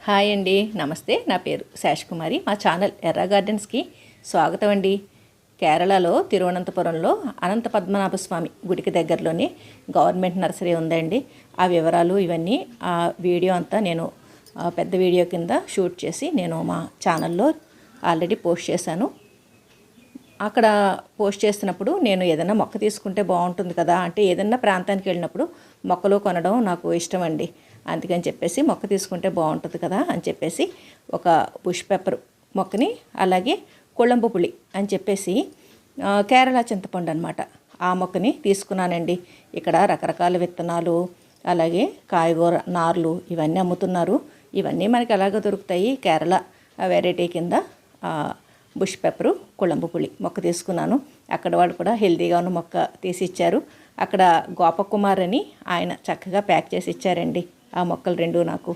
Hi అండి, నమస్తే. నా పేరు శేషకుమారి. మా ఛానల్ ఎర్ర గార్డెన్స్కి స్వాగతం అండి. కేరళలో తిరువనంతపురంలో అనంత పద్మనాభ స్వామి గుడికి దగ్గరలోనే గవర్నమెంట్ నర్సరీ ఉందండి. ఆ వివరాలు ఇవన్నీ ఆ వీడియో అంతా నేను పెద్ద వీడియో కింద షూట్ చేసి నేను మా ఛానల్లో ఆల్రెడీ పోస్ట్ చేశాను. అక్కడ పోస్ట్ చేస్తున్నప్పుడు నేను ఏదైనా మొక్క తీసుకుంటే బాగుంటుంది కదా అంటే ఏదైనా ప్రాంతానికి వెళ్ళినప్పుడు మొక్కలు కొనడం నాకు ఇష్టం అండి. అందుకని చెప్పేసి మొక్క తీసుకుంటే బాగుంటుంది కదా అని చెప్పేసి ఒక బుష్ పెప్పర్ మొక్కని, అలాగే కొళంబు పులి అని చెప్పేసి కేరళ చింతపండు అనమాట, ఆ మొక్కని తీసుకున్నానండి. ఇక్కడ రకరకాల విత్తనాలు, అలాగే కాయగూర నార్లు ఇవన్నీ అమ్ముతున్నారు. ఇవన్నీ మనకి ఎలాగో దొరుకుతాయి. కేరళ వెరైటీ కింద బుష్ పెప్పరు, కొళంబు పులి మొక్క తీసుకున్నాను. అక్కడ వాళ్ళు కూడా హెల్తీగా ఉన్న మొక్క తీసి ఇచ్చారు. అక్కడ గోపకుమార్ అని ఆయన చక్కగా ప్యాక్ చేసి ఇచ్చారండి ఆ మొక్కలు రెండు నాకు.